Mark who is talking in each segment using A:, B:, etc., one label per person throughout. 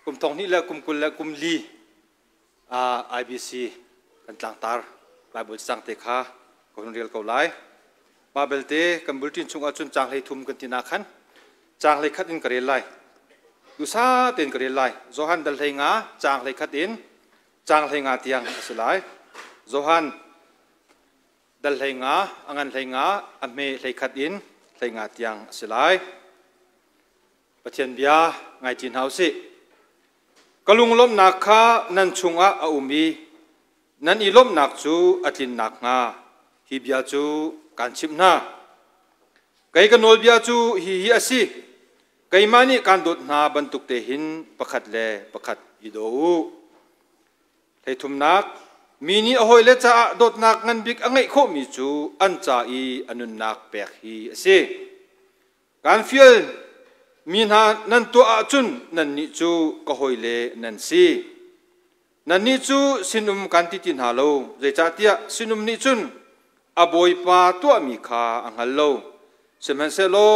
A: kum thong ni la kum kul la kum li IBC kan tlang tar Bible sang te kha kon real ko lai Bible te kan bulletin chung achun chang lei thum kan tina khan chang lei khat in kare lai du sa ten kare lai Johan dal lei nga chang lei khat in chang lei nga tiang asilai Johan dal lei nga angan lei nga ame lei khat in lei nga tiang asilai pathian bia ngai chin hausi kalung lom nak kha nan chunga a umi nan ilom nak chu atlin nak nga hi bia chu kan chim na kai kanol bia chu hi asi kai mani kan dot na bantuk te hin pakhat le pakhat ido thei thum nak mini ahoi le cha dot nak ngan bik angai kho mi chu an cha I anun nak pek hi asi kan fiel min ha nan to a chun nan ni chu ka hoile nan si nan ni chu sinum kan ti tin halo je cha tia sinum ni chun aboi pa to mi kha angal lo semen se lo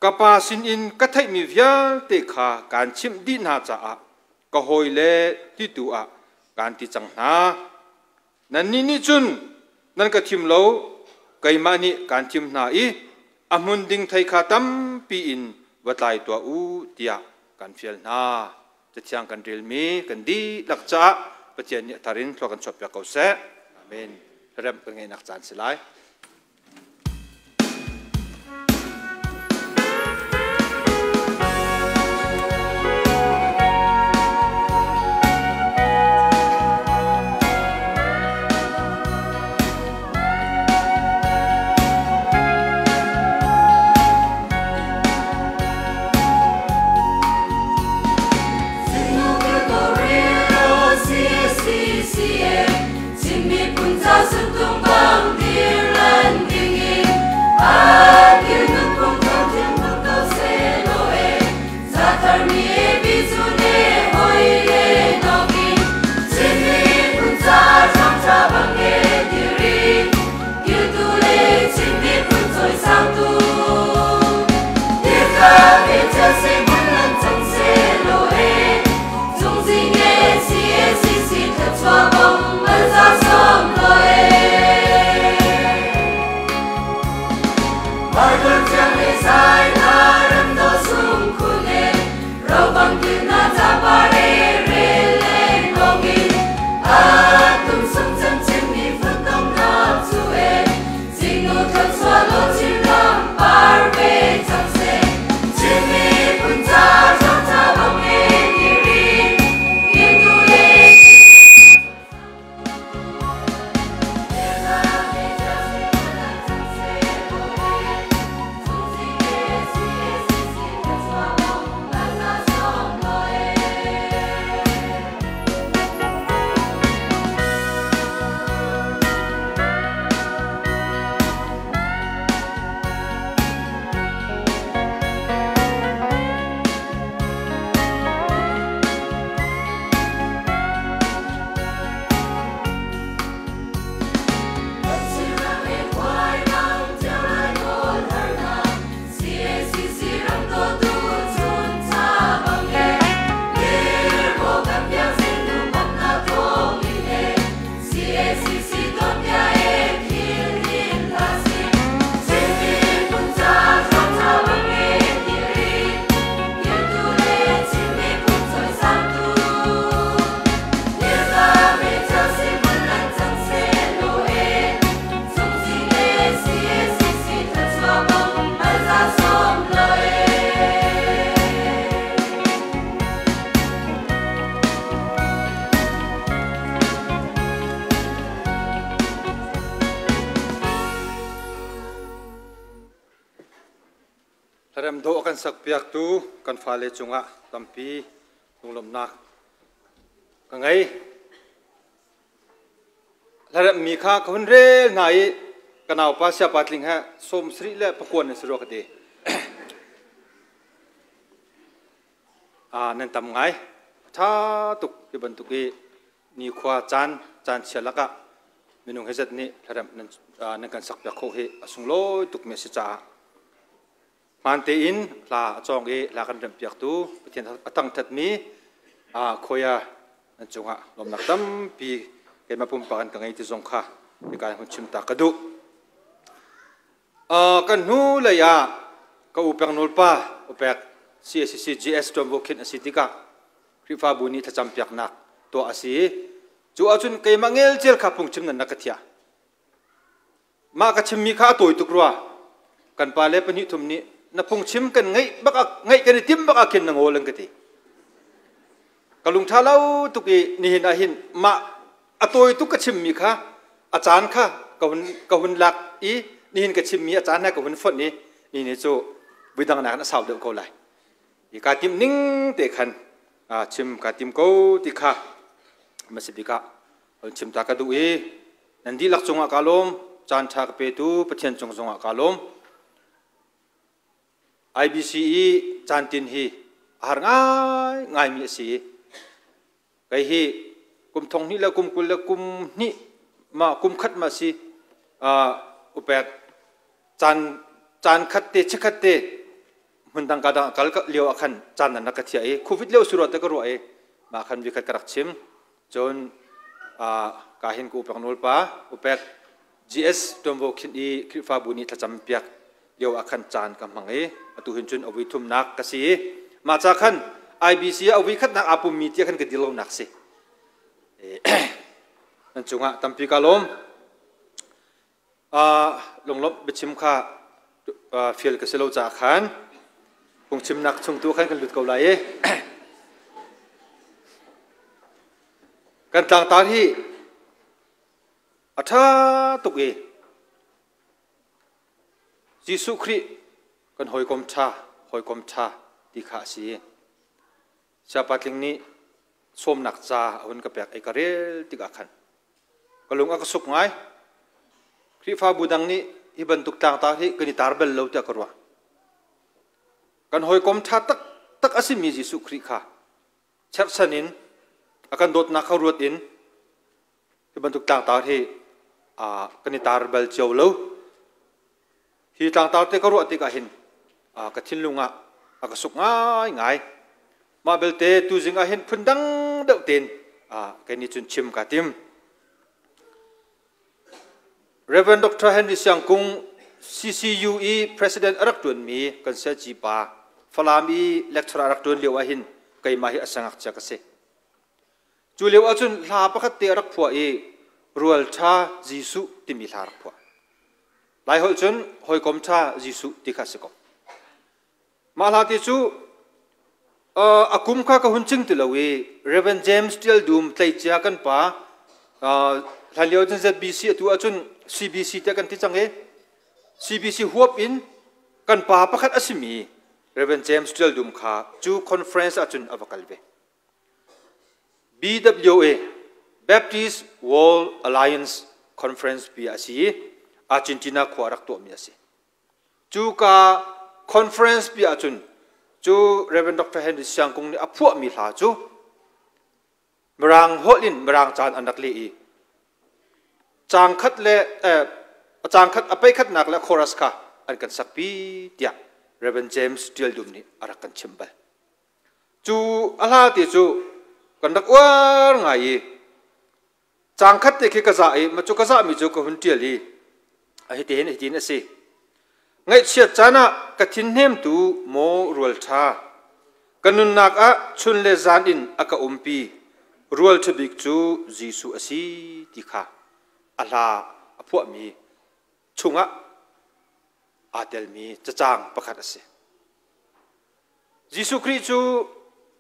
A: kapa sin in ka thai mi vial te kha kan chim din ha cha a ka hoile ti tu a kan ti chang na nan ni ni chun nan ka thim lo kai ma ni kan thim na I amun ding thai kha tam pi in watlai tua u tia kan fiel naจะเชียงกันเรียลมีกันดีหลักจ้าประเจนเนี่ยทารินทกันชอบอยากเอาเสะอาเมนเริ่มเป็นไงนักจานสิไลสักเปียกตูกันฟ้าเลจงะตัมปีลงลมนักกังไงแล้วมีข้าคนเร่ไหนกันเอาภาษาปัตลิงฮะสมศรีและประกวดในสุรคดีนั่นทำไงถ้าตุกที่บรรทุกนี่ขวาจานเชลักะมีนุ่งเฮจัดนี่แล้วนั่นกันสักเปียกเขาเหสุงโลตุกเมสิจ้า man te in la chong e la kan rem piak tu pathian atang that mi khoya an chunga lom nak tam pi ke ma pum pa kan kangai ti zong kha ni kan hun chim ta kadu kan nu la ya ka upang nol pa upek CSC GS tom bokin asitika krifa buni tha cham piak nak to asi chu achun ke mangel chel kha pung chim nan nakathia ma ka chim mi kha toy tukrwa kan pa le pani thum ni na pung chim kan ngai kan tim baka ken nang olang kati kalung thalau tuki ni hin a hin ma atoi tu ka chim mi kha achan kha ka hun lak i ni hin ka chim mi achan na ka hun fot ni ni chu bidang na saw de ko lai i ka tim ning te khan chim ka tim ko ti kha masibika chim ta ka du e nandi lak chunga kalom chan tha ka pe tu pathian chung chunga kalom IBCE chantin hi har ngai mi si kai hi kum thong ni la kum kul la kum ni ma kum khat ma si upek chan khat te chakhat te mun dang ka da kal ka leo akhan chan na ka thia e covid leo surat ka ro e ma khan vi khat karak chim chon ka hin ku pang nol pa upek GS tombo khin i krifa buni thacham piak leo akhan chan ka mangai atu hin chun awi thum nak ka si ma cha khan IBC awi khat nak apum mi ti khan ka dilo nak si an chunga tampi kalom longlop bichim kha fiel ka selo cha khan pung chim nak chung tu khan kan lut ko lai e kan tang tar hi atha tuki Jisu Kri kan hoi kom cha di kha si sapatling ni som nak cha hun ka pek ai karel tik akhan kalung ak suk ngai kri fa budang ni iban tuk tang ta hi kani tarbel lo ta karwa kan hoi kom tha tak asimi Jisu Kri kha chap sanin akan dot na kharut in iban tuk tang ta hi kani tarbel cheu lo hi tang ta te karwa ti ka hin ka thinlunga aka suk ngai ma belte tu jinga hin phundang deuh ten ke ni chun chim ka tim Reverend Dr. Henry Siangkung CCUE President arak tun mi kan se chi pa falami lecturer arak tun lewa hin kai ma hi asangak cha ka se chu lewa chun la pakhat te arak phua e rual tha Jisu ti mi thar phua lai hol chun hoi kom tha Jisu ti kha se ko ma la ti chu akum kha ka hun ching ti lawi Reverend James Tiel Dum tlai cha kan pa thalio chen ZBC tu achun CBC te kan ti change CBC huap in kan pa pakhat asimi Reverend James Tiel Dum kha chu conference achun avakalbe BWA Baptist World Alliance Conference bi asi Argentina khwarak to mi asi chu ka conference bi achun chu Reverend Dr. Henry Siangkung ni aphu mi hla chu merang holin merang chan anak li chang khat le chang khat apai khat nak la chorus kha an kan sakpi tia Reverend James Tiel Dum ni arakan chimbal chu ala ti chu kan dak war ngai chang khat te ki ka za ai ma chu ka za mi chu ko hun tiel li a hi te ne tin ase ngai chiat chana ka thin hem tu mo rual tha kanun nak a chun le zan in aka umpi rual thbik chu Jisu asi ti kha ala aphu mi chunga atel mi chachang pakhat ase Jisu Kri chu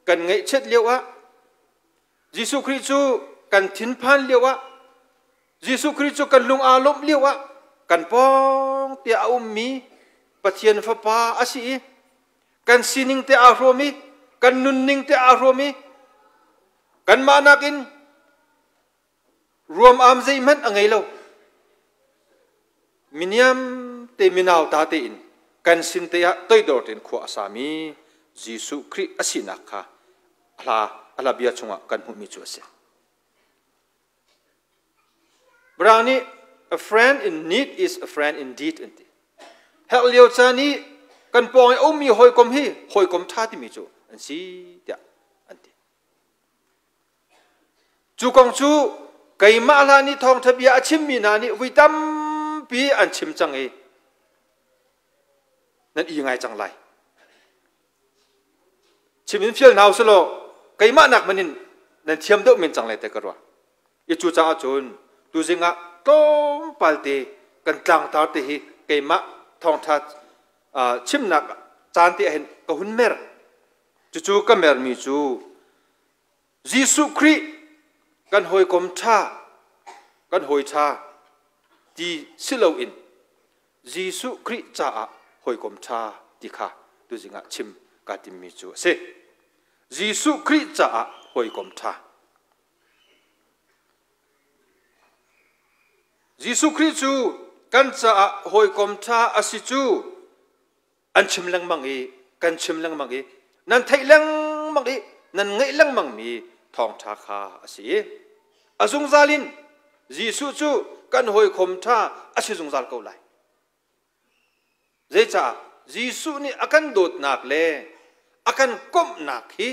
A: kan ngai chet lewa Jisu Kri chu kan thin phan lewa Jisu Kri chu kan lung alom lewa kan pong te mi pathian fa pa asi kan sining te ahromi kan nunning te ahromi kan manakin ruam am zeiman angai lo miniam te minaw ta te in kan sin te ya toi dor ten khu asami Jisu Kri asina kha ala bia chunga kan hu mi chu ase brani a friend in need is a friend indeed enti hel leo chani
B: กันปองไอ้อุ้มมีหอยกลมฮีหอยกลมท่าที่มีจูอันซีเดียอันที่จูกองจูไก่มาลานี่ทองทะเบียชิมมีนานี่วิตัมปีอันชิมจังเอนั่นยังไงจังไรชิมอินฟิลนาวสโลไก่มาหนักมันนี่นั่นเทียมเดาเป็นจังไรแต่ก็ว่าอีจูจังอาจุนดูสิงะต้มปัลเตกันกลางตาตีไก่มาทองทัดชิมหนักจานที่เห็นก็หุ่นเมรจู่ๆก็เมรมีจูยิสุคริกันหอยกลมชากันหอยชาที่สิเลวอินยิสุคริจ้าหอยกลมชาที่ข้าดูสิงะชิมกัดมีจูเสยิสุคริจ้าหอยกลมชายิสุคริจูกันจ้าหอยกลมชาอาศิจูอันชิมลังมังอีกันชิมลังมังอีนั่นไทยลังมังอีนั่นไงลังมังมีทองชาคาอาศิอาซุงซาลินยิสุจูกันหอยกลมชาอาศิซุงซาลเกาไลเจจ่ายิสุนี่อากันโดดนักเล่อากันก้มนักฮี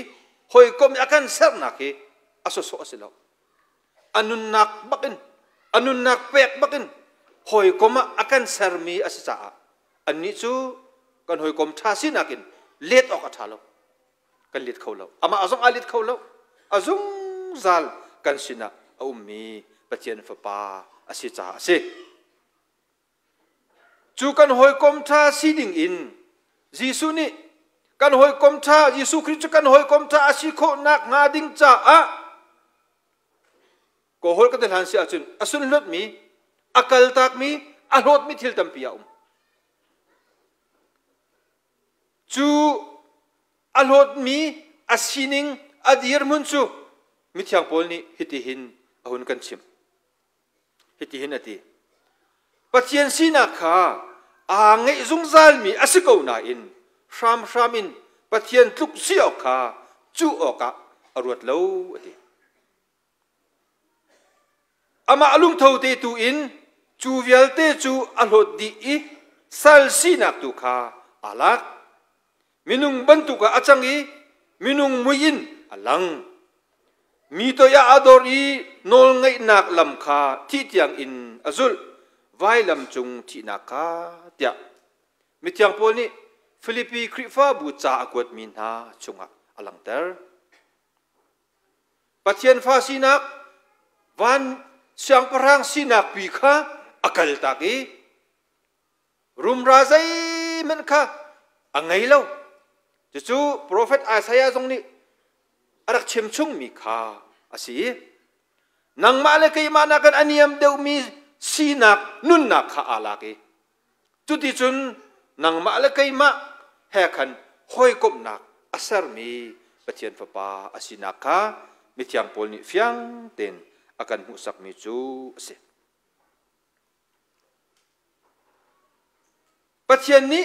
B: หอยกลมอากันเสรนักฮีอาสุโซอาศิลาอันนุนนักบักินอันนุนนักเปกบักินหอยกลมอากันเสรมีอาศิจ่าอันนี้จูกันหอยกลมชาสินักินเล็ดออกอัฐาลกันเล็ดเขาเราอามาอาซงอาเล็ดเขาเราอาซงซัลกันสินะอุมมีปะเจียนฝปาอาศิจ่าอาศิจูกันหอยกลมชาสิดิ่งอินยิสุนี่กันหอยกลมชายิสุคริสต์กันหอยกลมชาอาศิโคนักงาดิ่งจ่าก็หอยกันเดินหันเสียจุนอาสุนลดมีอักลตักมีอารมณ์มีทิลตัมปียาจูอารมณ์มีอาศินิงอดีร์มุนจูมิทยังพอลนี่ฮิติหินอาหุนกันชิมฮิติหินอดีปัจเจียนสีนักข้าไงซุงซาลมีอาศิกาวนาอินชามอินปัจเจียนทุกเสียวข้าจูออกะอรวดเล่าอดีอามาลุงเท่าเตตูอินจูเวลเตจูอารมณ์ดีอีซัลสีนักตุข้าอาลักมินุงบันตุกะอาจังอีมินุงมุยินอลังมีตัวยาอดอรีนอลไงนักลำคาที่เตียงอินอซุลไว้ลำจุงที่นักคาเตียมิเตียงพอนี้ฟิลิปปีคริฟ้าบูชาอากวดมินหาจุงะอลังเตอร์ปัจเจียนฟ้าสินักวันเสียงพรังสินักปีข้าอากาลตากีรุมราใจมันข้าอังไงเล่าจู่ๆโปรเฟตอาไซยาตรงนี้อารักเชื่อมชุ่งมีข้าอาศัยนังมาเลกัยมานักันอันยามเดียวมีสีนักนุ่นนักข้าอาลากีจุดที่จุนนังมาเลกัยมาแห่ขันห้อยกบนักอาศัยมีปะเทียนฟ้าป่าอาศินักข้ามิทยังพอลนี่เฟียงเต็นอาการมุสักมีจูเสปะเทียนนี้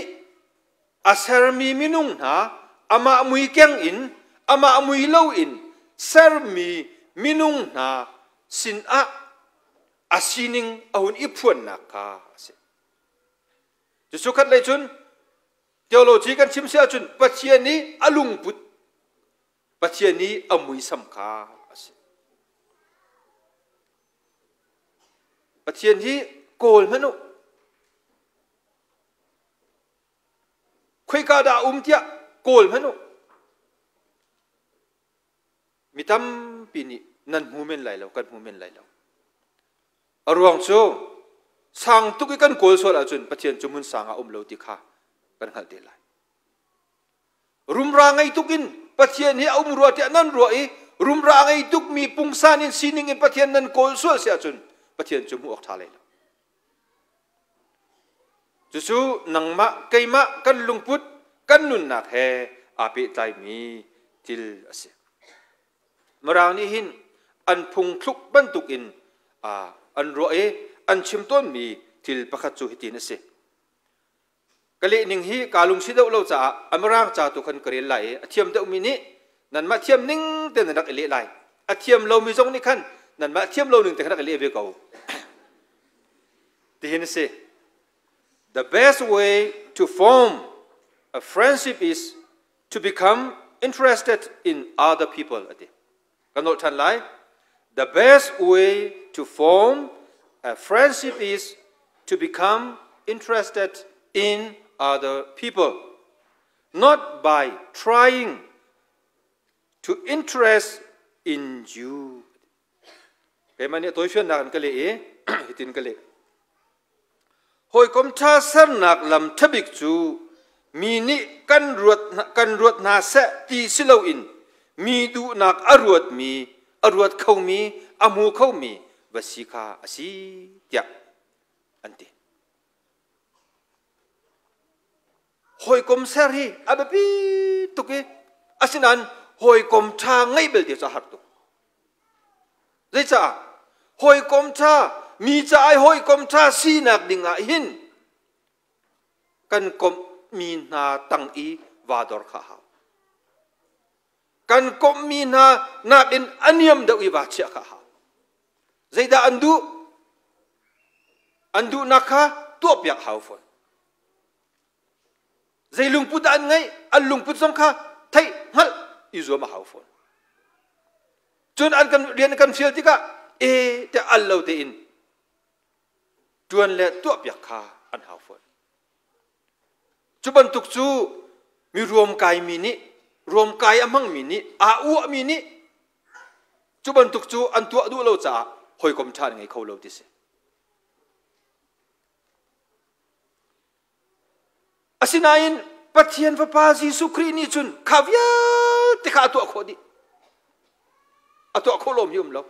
B: อาศัยมีมินุงหาอามามุยเก่งอินอามามุยเล่าอินเซอร์มีมินุงนาสินอาศินิงอาหุนอิพวนนักข้าจะสุขัดเลยจุนเทโอโลจีกันชิมเสียจุนปัจเจียนี้อลุงปุตปัจเจียนี้อามุยสัมข้าปัจเจียนี้โกลมนุคุยกาดาเตียโกลมนุมิตำปีนี้นั่นมูเมนไหลแล้วกันมูเมนไหลแล้วอรวงโซสังตุกิกันโกลโซลาจุนปะเทียนจุมุนสังอาเลวติข้ากันขัดเดลัยรุมรางไอตุกินปะเทียนนี้เอารัวเทียนั่นรัวอีรุมรางไอตุกมีปุงซานินซีนิงปะเทียนนั่นโกลโซเสียจุนปะเทียนจุมุออกทาเลยแล้วจู่ๆนังมะไกมะกันลุงพุดกันนุนนักแฮอาปิไตมีทิลเสมราวนี้หินอันพุงคลุกบรรทุกอินอันรัวอันชิมต้นมีทิลประคัตจูฮิตินเสกะเลนิงฮีกาลุงสิเดาเราจะอมรางจ่าตุกันกระเรไหลเทียมเดามินินั่นมาเทียมนิ่งแต่นักเอเลไหลเทียมเรามีจงนี่ขันนั่นมาเทียมเราหนึ่งแต่นักเอเลเวกเอาที่เห็นเส The best way to form A friendship is to become interested in other people. Kanol tan lai, the best way to form a friendship is to become interested in other people, not by trying to interest in you. Cái mà này tôi xuyên nạc cái lệ, hitin cái lệ. Hồi công cha san nạc làm thấp bịch chú, mi ni kan ruột na sẽ ti silau in, mi du nạc aruat khâu mi, amu khâu mi, và si kha asi tiak, anti. Hồi công sa hi, abapi tuki, asinan hồi công cha ngay bel dia sahat tu. Jadi cha, hồi công cha, mi cha ai hồi công cha si nak dinga hin, kan kom mi na tang i vador kha ha. Kan kom mi na in aniam da i va chia kha ha. Jadi da andu nakha tu piak hau phone. Jadi lungput an ngai, an lungput song kha, thay ngal izo ma hau phone. Chun an kan rian kan fiel tika te allo te in tuan le tu piak kha an hau phone. Chuban tuk chu mi ruom kai mini ruom kai amang mini a u mini chuban tuk chu an tu du lo cha hoi kom than ngai khâu lo ti se asinain pathian va pa Jesu Christ ni chun khavya te kha tu khodi atu kholom yum lo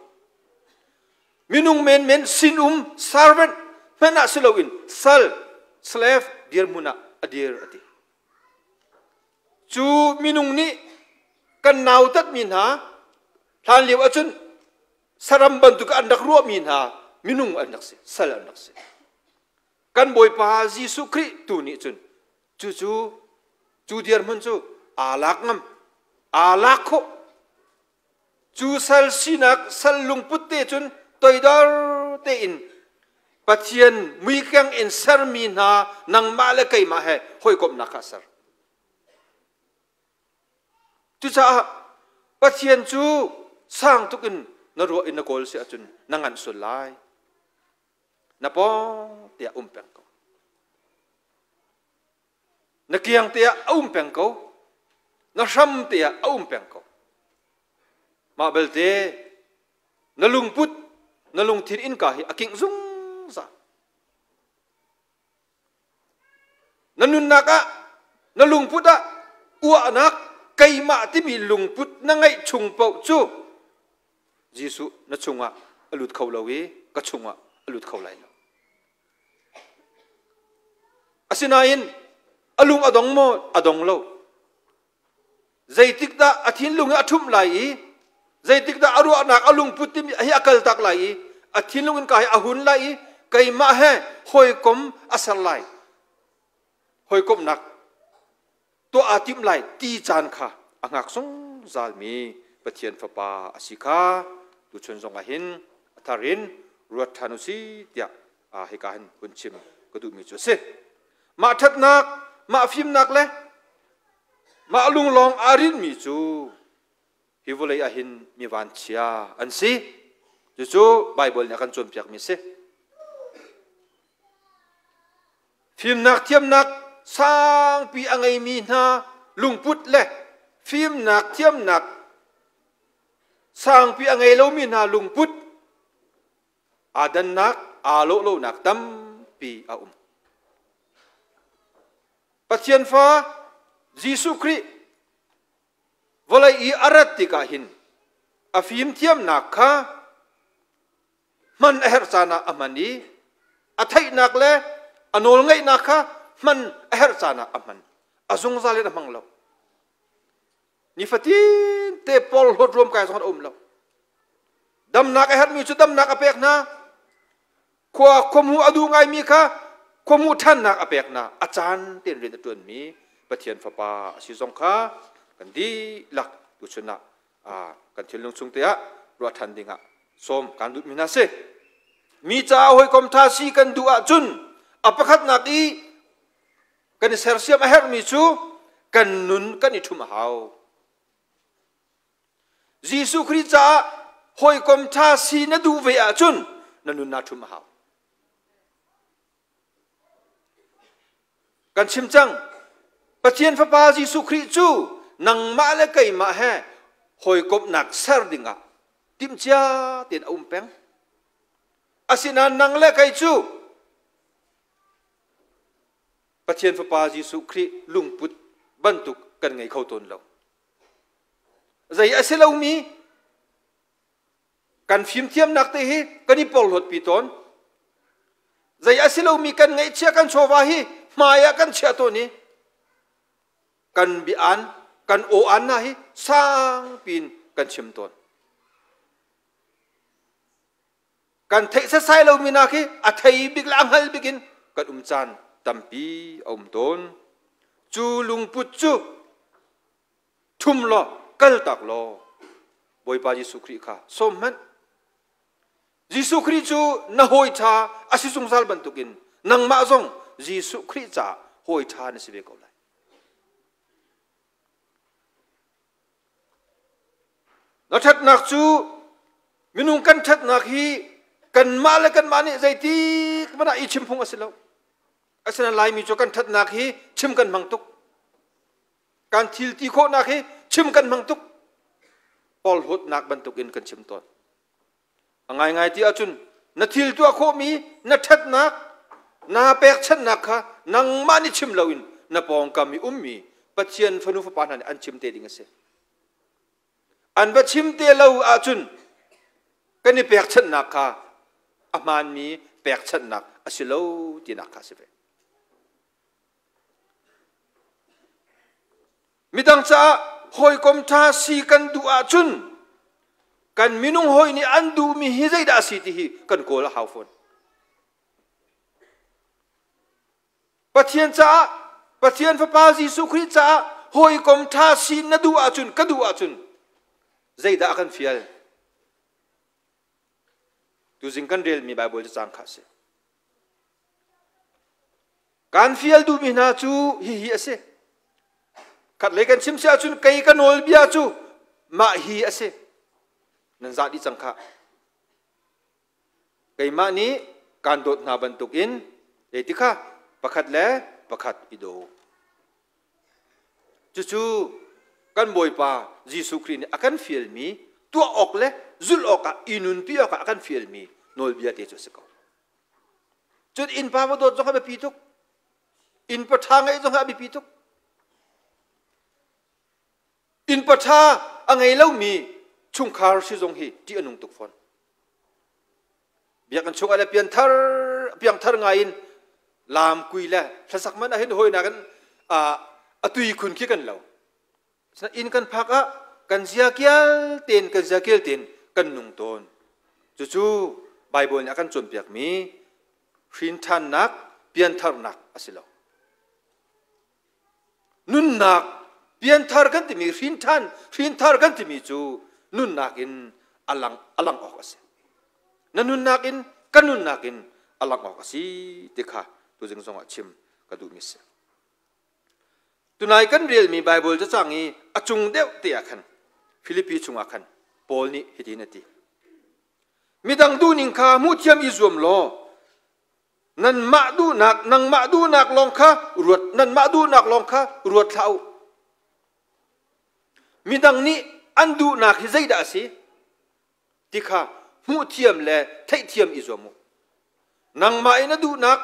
B: minung men sin servant mena silowin sal slave dear muna adir ati chu minung ni kan naw tat min ha than liu achun saram bantu ka andak ro min ha minung andak se sal andak se kan boy pa Jesu Christ tu ni chun chu dear mun chu alak ngam alak kho chu sal sinak sal lungput te chun toidar te in pathian mui kyang in sar min ha nang ma le kai ma he hoi kom na kha sar tu cha pathian chu sang tukin na ro in na kol se achun nangan sulai na po tia peng ko na kiang tia peng ko na ram tia peng ko ma belte na lungput na lung thin in ka hi aking zung sa nanun naka na lungput a uwa nak kai ma ti mi lungput na ngai chung pau chu Jesu na chunga alut khau lawi ka chunga alut khau lai lo asinain alung adong lo zaitik da athin lunga athum lai zaitik da aru anak alung putim hi akal tak lai athin lungin ka hi ahun lai kai ma he hoi kom asal lai hoi kom nak to atim lai ti chan kha angak song zalmi pathian fapa asika tu chun zong ahin atharin ruat thanusi tia a hekahin punchim kadu mi chu se ma that nak ma phim nak le ma lung long arin mi chu hi volei ahin mi wan chia an si chu bible na kan chom piak mi se phim nak thiam nak sang pi angai mi na lungput le phim nak thiam nak sang pi angai lo mi na lungput adan nak alo nak tam pi pathian fa Jesu Christ volai i arat tika hin afim thiam nak kha man aher sana amani athai nak le anol ngai nak kha man aher sana aman azung zale na manglo ni fatin te pol hot rom kai song lo dam nak aher mi chu dam nak apek na kwa komu adu ngai mi kha komu than nak apek na achan ten rin atun mi pathian fapa si song kha kan di lak tu chuna kan thilung chung te a ro than dinga som kan du mina se mi cha hoi kom tha si kan du a chun apakhat nak i kan ser siam a her mi chu กันนุนกันอิทุมหาวยิสุคริจ้าหอยกอมท่าสีนดูเวียจุนนันนุนนาทุมหาวกันชิมจังปะเทียนพระบายิสุคริจูนังมาเลกัยมาแห่หอยกบหนักเสรดิงะติมจ้าเตียนอุ้มแปงอาศินันนังเลกัยจูปะเทียนพระบายิสุคริลุงปุตบรรทุกกันไงเข้าตนเราใจอาศิลามีกันฟิมเทียมนักเตะกันนี่ปอลหดปีตอนใจอาศิลามีกันไงเชื่อกันโชวาฮีมายากันเชื่อตัวนี้กันบิอันกันโออันนะฮีสร้างปีนกันชิมตนกันเทศไซเรามีนักฮีอัฐิบิกลางฮัลบิกินกันจันตัมปีตนจูลุงปุจจูทุมล้อกัลตักล้อบอยปายิสุคริข้าสมมันยิสุคริจูน่าหอยท่าอาศิสุงซาลบันตุกินนังมาซงยิสุคริจ้าหอยท่าในสิเวกเอาเลยนักทัดนักจูมินุงกันทัดนักฮีกันมาและกันมาเนี่ยใจตีมันอะไรชิมพงอาศิลาวอาศินันไลมีจูกันทัดนักฮีชิมกันมังตุกการทิลตีโคนักฮีชิมกันมังตุกปอลหดนักบันตุกินกันชิมตอนไงที่อาจุนนัทิลตัวโคมีนัทัดนักนาเปกชันนักค่ะนังมานิชิมลาวินนาปองกามีมีปัจเจียนฟนุฟปานันอันชิมเตดิงเสอันปัจชิมเตลาวอาจุนกันนี่เปกชันนักค่ะอามันมีเปกชันนักอาศิลาวตีนักค่ะสิเวมิดังจ้าหอยกอมท่าสีกันดูอาจุนกันมินุงหอยนี่อันดูมีฮิใจดาสีที่กันโกละฮาวฟอนปะเทียนจ้าปะเทียนพระปาจิสุคริจ้าหอยกอมท่าสีนดูอาจุนกันดูอาจุนใจดากันฟิลดูจิงกันเรียลมีไบเบิลจะจางข้าเสการฟิลดูมีนาจูฮิฮิเสขัดเลยกันชิมเสียจุนไกกันโอลบิอาจูมาฮีเอเซนันซาดิจังค่ะไกมานี้การโดดนาบันตุกินเอติค่ะประคัดและประคัดอิโดจู่ๆกันบอยปายิสุครินอากันฟิลมีตัวออกเลยจุลออกอินุนปีออกอากันฟิลมีโนลบิอาเตจุสกาวจุดอินปามาโดดจงให้ไปปีทุกอินปะทางไอ้จงให้ไปปีทุกอินปะทาอังไงเล่ามีชุงคาร์ซิจงฮีที่อนุงตุกฟอนเบียกันชุงอะไรเปลี่ยนทาร์ไงอินลามกุยละถ้าสักมันเห็นหอยนักันตุยคุณขี้กันเราอินกันพักกันเสียเกียลเตียนกันเสียเกียลเตียนกันนุงตนจู่ๆไบเบิลเนี่ยกันจนเปียกมีฟินทันนักเปลี่ยนทาร์นักอสิลานุนนักเปลี่ยนทาร์กันที่มีฟินทาร์กันที่มีจู่นุนนักอินอลังออกสินั่นนุนนักอินกันนุนนักอินอลังออกสิที่ข้าตัวจึงส่งชิมกระดูมิสตัวนายกันเรียลมีไบเบิลจะสั่งงี้อจุงเดวเตียขันฟิลิปปีจุงอาขันปอลนี่ฮิตินตีมีดังดูนิงคามุเทียมอิจวมโลนั่นมาดูนักนังมาดูนักลองค่ะรวดนั่นมาดูนักลองค่ะรวดเท้ามีดังนี้อันดูนักฮิใจดาสิที่ข้ามุเทียมและไทเทียมอิจวมุนังมาอินดูนัก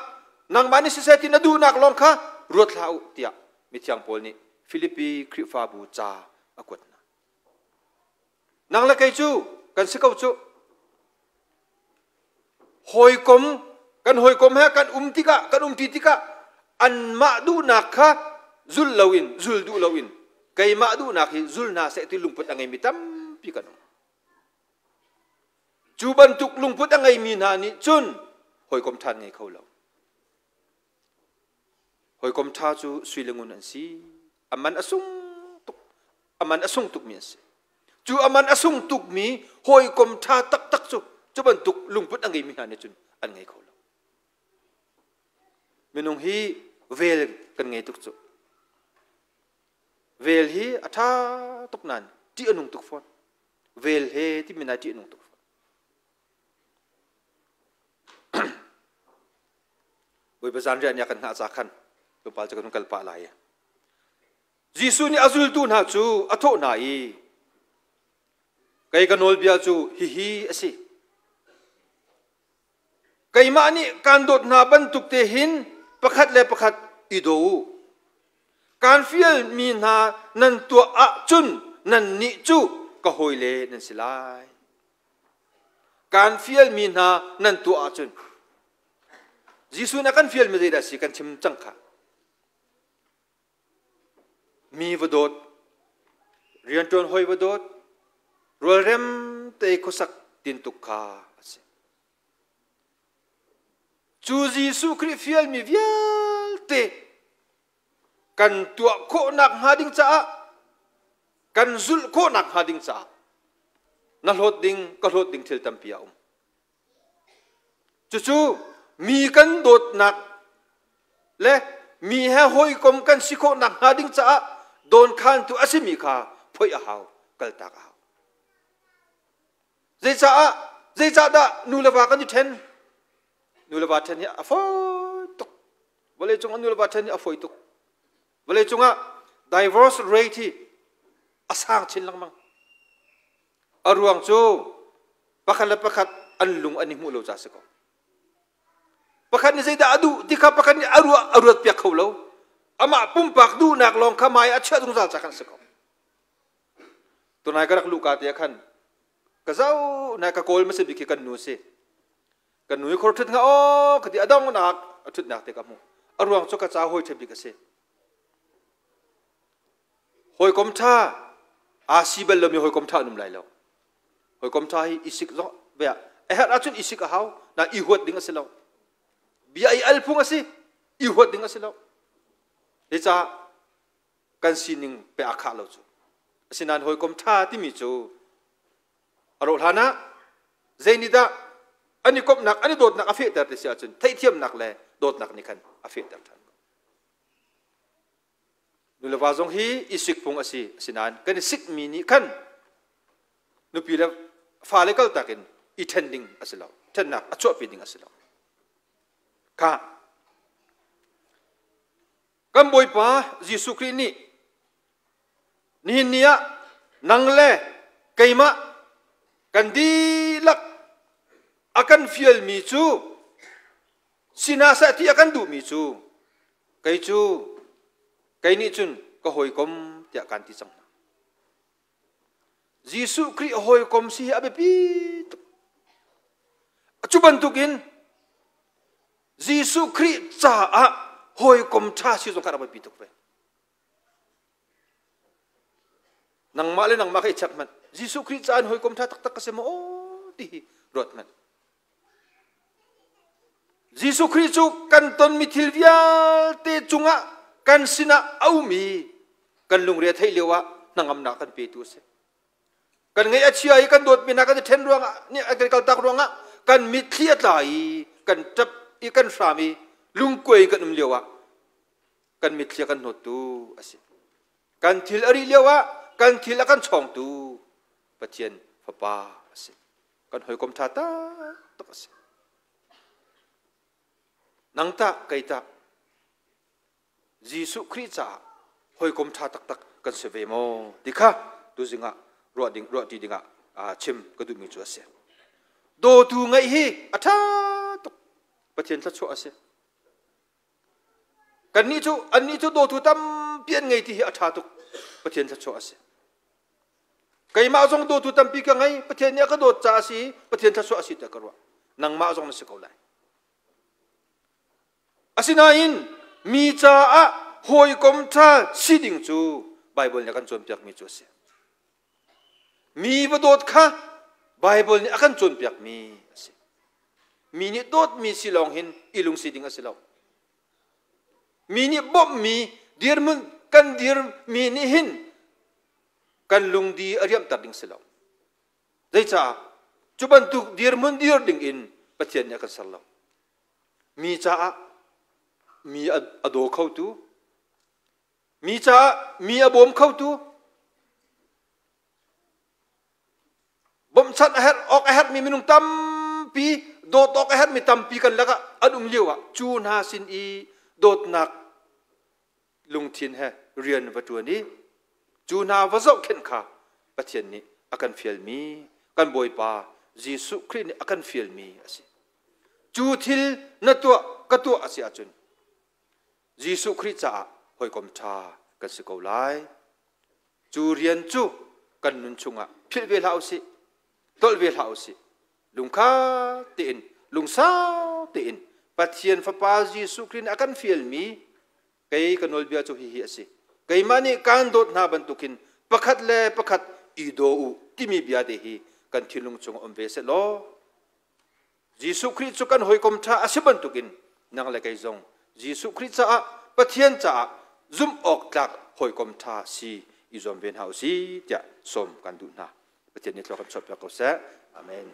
B: นังมานิสิเซตินดูนักลองค่ะรวดเท้าเตียมิที่ยังปอลนี่ฟิลิปปีคริฟาบูจาอากวดนะนังละไกจูกันสกาวจูหอยกลมกันหอยกลมฮะกันติกะกันติกะอันมาดูนักค่ะจุลลาวินจุลดูลาวินไกมาดูนักฮิจุลนาเสติลุงพุทธอังไงมิตัมปีกันจูบันตุกลุงพุทธอังไงมีนานิจุนหอยกลมทันไงเขาเราหอยกลมท่าจูสุยลงุนันซีอามันอสุงตุกมีสิจูอามันอสุงตุกมีหอยกลมท่าตักจูบันตุกลุงพุทธอังไงมีนานิจุนอันไงเขาเราเมนุงฮีเวลกันไงตุกจู vel hi atha tok nan ti anung tuk fon vel he ti mina ti anung tuk fon boi bazan ria nya kan na cha khan to pal cha kan kal pa lai jisu ni azul tu na chu atho na I kai kanol bia chu hi asi kai ma ni kan dot na ban tuk te hin pakhat le pakhat ido kan fiel mi na nan tua a chun nan ni chu ka hoile nan silai kan fiel mi na nan tua a chun jisu na kan fiel mi da si kan chim chang kha mi vodot rian ton hoi vodot rol rem te khosak tin tuk kha ase chu jisu kri fiel mi vial te kan tua ko nak hading cha kan zul ko nak hading cha na lot ding thil tam pia chu mi kan dot nak le mi ha hoi kom kan sikho nak hading cha don khan tu asimi kha phoi a haw kal ta ka zai cha da nu la wa kan ten nu la wa ten ya afoi tok wale chung nu la wa ten ya afoi tok wale chunga divorce rate hi asang chin lang mang aruang chu pakhat an lung ani mu lo cha se ko pakhat ni zaida adu dikha pakhat ni aruat pia kholo ama pumpak du nak long khamai a chha dung zal cha kan se ko tunai karak lu ka te khan ka zau na ka kol ma se biki kan nu se kan nu khor thut nga o khati adong nak athut nak te ka mu aruang chu ka cha hoi the bi ka se hoi kom tha a sibel lo mi hoi kom tha num lai lo hoi kom tha hi isik zo bia e hat achun isik a haw na I huat ding asilo bia I alphung asi I huat ding asilo le cha kan sining pe akha lo chu asinan hoi kom tha ti mi chu aro hana zainida ani kop nak ani dot nak afi tar te sia chun thai thiam nak le dot nak ni khan afi tar than nulawa zong hi isik pung asi sinan kan sik mi ni khan nupi la fa le kal takin I tending asilo ten nak acho pi ding asilo ka kan boy pa jisu kri ni nia nangle kaima kan di lak akan fiel mi chu sinasa ti akan du mi chu kai chu kai ni chun ka hoi kom tia kan ti chang jisu kri hoi kom si abe pi chuban tukin jisu kri cha a hoi kom tha si jong kara pi tuk pe nang ma le nang ma kai chak man jisu kri cha an hoi kom tha tak tak ka se mo o ti rot man jisu kri chu kan ton mi thil vial te chunga kan sina au mi kan lung re thai lewa nangam na kan pe tu se kan ngai achia I kan dot bina kan then ruanga ni agriculture tak ruanga kan mi thliat lai kan tap I kan frami lung koi kan lewa kan mi thlia kan not tu ase kan thil ari lewa kan thil akan chong tu pathian papa ase kan hoi kom tha ta tak ase nang ta kai ta jisu Christ hoi kom tha tak tak kan se ve mo dikha tu zinga ro ti dinga chim ka du mi chu ase do tu ngai hi atha tok pathian tha chu ase kan ni chu do tu tam pian ngai ti hi atha tok pathian tha chu ase kai ma jong do tu tam pi ka ngai pathian ya ka do cha si pathian tha chu ase ta karwa nang ma jong na se ko lai asinain mi cha a hoi kom tha siding chu bible nya kan chon piak mi chu se mi bodot kha bible ni akan chon piak mi se mi ni dot mi silong hin ilung siding asilo mi ni bob mi dir mun kan dir mi ni hin kan lung di ariam tar ding silo dai cha chuban tu dir mun dir ding in pathian nya kan sallo mi cha mi ado khau tu มีจ้ามีอบมเข้าตัวบ่มชัดอาหารออกอาหารมีมินุงตั้มปีโดดออกอาหารมีตั้มปีกันแล้วก็อดุมเลี้ยวจูนหาสินอีโดดหนักลุงทินเฮเรียนวัตถุนี้จูนาวะเจ้าเข็นขาปะเทียนนี้อากันเฟียลมีกันบอยปายิสุคริสต์อากันเฟียลมีสิจูทิลนัตัวกัตัวสิอาจุนยิสุคริสต์จะหอยกอมชากันสิกาวไลจูเรียนจูกันนุนชุงะพิลเวลาสิตอลเวลาสิลุงข้าตีนลุงสาวตีนปะเทียนฟ้าปายิสุคริสต์อากันเฟียลมีไกกันนอลเบียจูฮิฮิสิไกมันนี่การโดดนาบันตุกินประคัดเล่ประคัดอีโดอูที่มีเบียดฮีกันทิลุงจงอมเวสโลยิสุคริสต์กันหอยกอมชาอาศัยบันตุกินนังเล็กไอซงยิสุคริสต์จะปะเทียนจะซุ่มออกจากหอยกอมชาสีอิจอมเวนเฮาสีจะสมกันดูนะปะเทียนนี้เราคำชอบจากเขาเสอาเมน